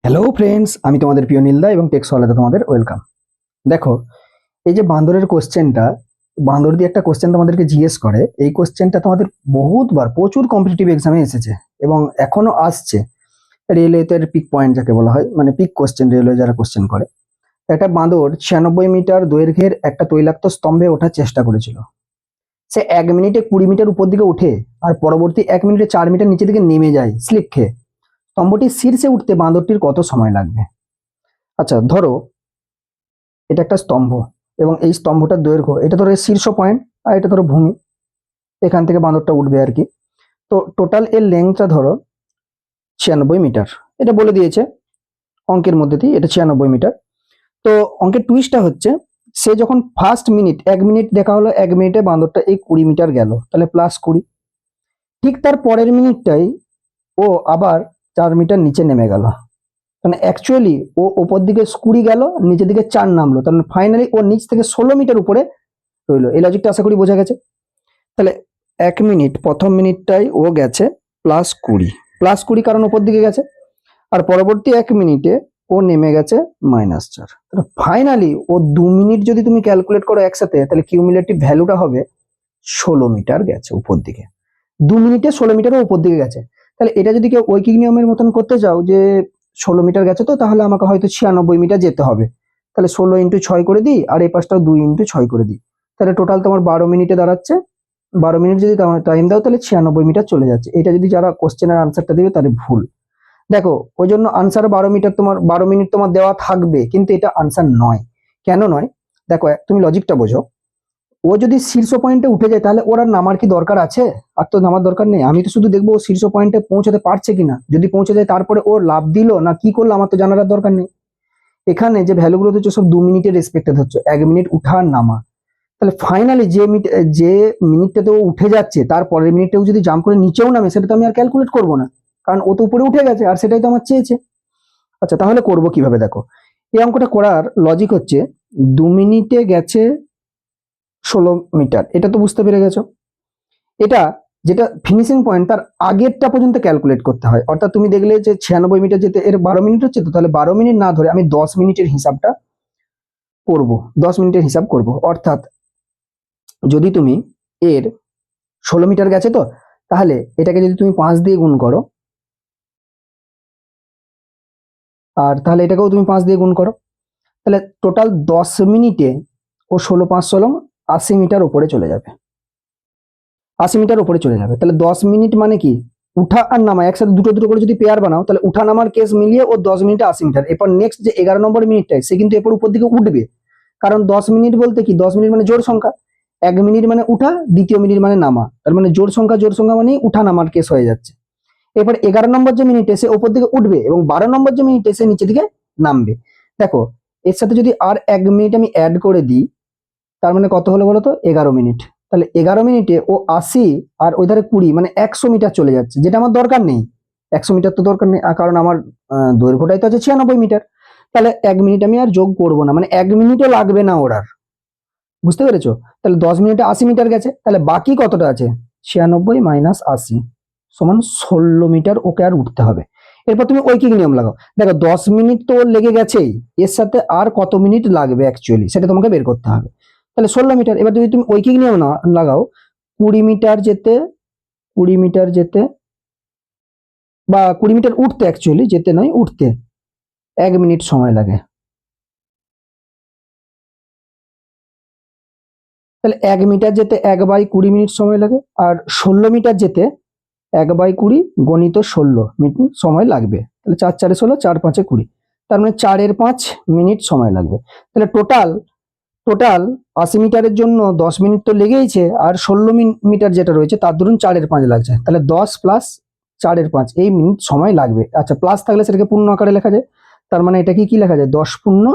Hello friends, আমি তোমাদের প্রিয় নীলদা এবং টেক্সওয়ালাতে তোমাদের ওয়েলকাম। দেখো, এই যে বান্দরের কোশ্চেনটা, বান্দর দিয়ে একটা কোশ্চেন তোমাদেরকে জিজ্ঞেস করে। এই কোশ্চেনটা তোমাদের বহুতবার প্রচুর কম্পিটিটিভ এক্সামে এসেছে এবং এখনো আসছে। রেলওয়েতে পিক পয়েন্ট যাকে বলা হয়, মানে পিক কোশ্চেন, রেলওয়ে যারা কোশ্চেন করে। একটা বাঁদর 96 মিটার দৈর্ঘ্যের একটা তৈলাক্ত স্তম্ভে ওঠার চেষ্টা করেছিল। সে 1 মিনিটে 20 মিটার উপর দিকে উঠে আর পরবর্তী 1 মিনিটে 4 মিটার নিচে দিকে নেমে যায় স্লিপ খেয়ে। স্তম্ভটির শীর্ষে উঠতে বাঁদরটির কত সময় লাগবে? আচ্ছা, ধরো এটা একটা স্তম্ভ এবং এই স্তম্ভটার দৈর্ঘ্য, এটা ধরো শীর্ষ পয়েন্ট আর এটা ধরো ভূমি, এখান থেকে বাঁদরটা উঠবে আর কি। তো টোটাল এর লেন্থটা ধরো 96 মিটার, এটা বলে দিয়েছে অঙ্কের মধ্যে দিয়ে, এটা 96 মিটার। তো অঙ্কের টুইস্টটা হচ্ছে, সে যখন ফার্স্ট মিনিট, 1 মিনিট দেখা হলো, 1 মিনিটে বাঁদরটা এই 20 মিটার গেল, তাহলে +20। ঠিক তার পরের মিনিটটাই ও আবার 4 মিটার নিচে নেমে গেল, মানে অ্যাকচুয়ালি ও ওপর দিকে 20 গেল, নিচের দিকে 4 নামলো, তাহলে ফাইনালি ও নিচ থেকে 16 মিটার উপরে রইলো। এই লজিকটা আশা করি বোঝা গেছে। তাহলে 1 মিনিট, প্রথম মিনিটটাই ও গেছে +20, +20 কারণ উপর দিকে গেছে, আর পরবর্তী 1 মিনিটে ও নেমে গেছে -4। তাহলে ফাইনালি ও 2 মিনিট যদি তুমি ক্যালকুলেট করো একসাথে, তাহলে কিউমুলেটিভ ভ্যালুটা হবে 16 মিটার গেছে উপর দিকে। 2 মিনিটে 16 মিটারও উপর দিকে গেছে। তাহলে এটা যদি কেউ ঐকিক নিয়মের মতন করতে চাও যে 16 মিটার গেছে, তো তাহলে আমাকে হয়তো 96 মিটার যেতে হবে। তাহলে 16 × 6 করে দিই, আর এই পাশটাও 2 × 6 করে দিই। তাহলে টোটাল তোমার 12 মিনিটে দাঁড়াচ্ছে। 12 মিনিট যদি টাইম দাও, তাহলে 96 মিটার চলে যাচ্ছে। এটা যদি যারা কোশ্চেনের আনসারটা দেবে তাহলে ভুল। দেখো, ওই জন্য আনসার 12 মিটার, তোমার 12 মিনিট তোমার দেওয়া থাকবে, কিন্তু এটা আনসার নয়। কেন নয়? দেখো, তুমি লজিকটা বোঝো। ও যদি শীর্ষ পয়েন্টে উঠে যায়, তাহলে ওর আর নামার কি দরকার আছে? আর তো নামার দরকার নেই। আমি তো শুধু দেখবো ও শীর্ষ পয়েন্টে পৌঁছাতে পারছে কিনা। যদি পৌঁছে যায়, তারপরে ও লাভ দিল না কি করলো আমার তো জানার আর দরকার নেই। এখানে যে ভ্যালুগুলো হচ্ছে সব 2 মিনিটের রেসপেক্টেড হচ্ছে, 1 মিনিট উঠা আর নামা। তাহলে ফাইনালি যে মিনিটটাতে ও উঠে যাচ্ছে, তার পরের মিনিটটাও যদি জাম্প করে নিচেও নামে, সেটা তো আমি আর ক্যালকুলেট করবো না, কারণ ও তো উপরে উঠে গেছে আর সেটাই তো আমার চেয়েছে। আচ্ছা, তাহলে করবো কিভাবে? দেখো, এই অঙ্কটা করার লজিক হচ্ছে, 2 মিনিটে গেছে 16 মিটার, এটা তো বুঝতে পেরে গেছো। এটা যেটা ফিনিশিং পয়েন্ট, তার আগেরটা পর্যন্ত ক্যালকুলেট করতে হয়। অর্থাৎ তুমি দেখলে যে 96 মিটার যেতে এর 12 মিনিট হচ্ছে, তো তাহলে 12 মিনিট না ধরে আমি 10 মিনিটের হিসাবটা করব, 10 মিনিটের হিসাব করব। অর্থাৎ যদি তুমি এর 16 মিটার গেছে, তো তাহলে এটাকে যদি তুমি 5 দিয়ে গুণ করো, আর তাহলে এটাকেও তুমি 5 দিয়ে গুণ করো, তাহলে টোটাল 10 মিনিটে ও 16×5=16, 80 মিটার উপরে চলে যাবে। 80 মিটার উপরে চলে যাবে। তাহলে 10 মিনিট মানে কি, উঠা আর নামা একসাথে দুটো দুটো করে যদি পেয়ার বানাও, তাহলে উঠা নামার কেস মিলিয়ে ও 10 মিনিটে 80 মিটার। এরপর নেক্সট যে 11 নম্বর মিনিটটাই, সে কিন্তু এরপর উপর দিকে উঠবে, কারণ 10 মিনিট বলতে কি, 10 মিনিট মানে জোড় সংখ্যা। 1 মিনিট মানে উঠা, দ্বিতীয় মিনিট মানে নামা, তার মানে জোড় সংখ্যা মানে উঠা নামার কেস হয়ে যাচ্ছে। এরপর 11 নম্বর যে মিনিটে সে উপর দিকে উঠবে এবং 12 নম্বর যে মিনিটে সে নিচে দিকে নামবে। দেখো, এর সাথে যদি আর 1 মিনিট আমি অ্যাড করে দিই, তার মানে কত হলো বলো তো? 11 মিনিট। তাহলে 11 মিনিটে ও 80 আর ওই ধারে 20, মানে 100 মিটার চলে যাচ্ছে, যেটা আমার দরকার নেই। 100 মিটার তো দরকার নেই, কারণ আমার দৈর্ঘ্যটাই তো আছে 96 মিটার। তাহলে 1 মিনিট আমি আর যোগ করবো না, মানে 1 মিনিটও লাগবে না ওর আর। বুঝতে পেরেছো? তাহলে 10 মিনিটে 80 মিটার গেছে, তাহলে বাকি কতটা আছে? 96 - 80 সমান 16 মিটার ওকে আর উঠতে হবে। এরপর তুমি ঐকিক নিয়ম লাগাও। দেখো, 10 মিনিট তো লেগে গেছেই, এর সাথে আর কত মিনিট লাগবে অ্যাকচুয়ালি, সেটা তোমাকে বের করতে হবে। তাহলে 16 মিটার। এবার যদি তুমি ঐকিক নিয়ম না লাগাও, 20 মিটার যেতে, 20 মিটার যেতে, বা 20 মিটার উঠতে, অ্যাকচুয়ালি যেতে নয় উঠতে 1 মিনিট সময় লাগে। তাহলে 1 মিটার যেতে 1/20 মিনিট সময় লাগে, আর 16 মিটার যেতে 1/20 গণিত 16 মিনিট সময় লাগবে। তাহলে 4 × 4 = 16, 4 × 5 = 20, তার মানে 4/5 মিনিট সময় লাগবে। তাহলে টোটাল টোটাল 80 মিটারের জন্য 10 মিনিট তো লেগেইছে, আর 16 মিটার যেটা রয়েছে তার ধরুন 4/5 লাগছে, তাহলে 10 + 4/5 এই মিনিট সময় লাগবে। আচ্ছা, প্লাস থাকলে সেটাকে পূর্ণ আকারে লেখা যায়, তার মানে এটা কি লেখা যায়? 10 ×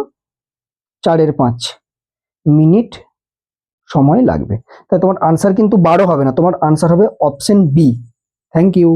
4/5 মিনিট সময় লাগবে। তাই তোমার আনসার কিন্তু 12 হবে না, তোমার আনসার হবে অপশন বি। Thank you.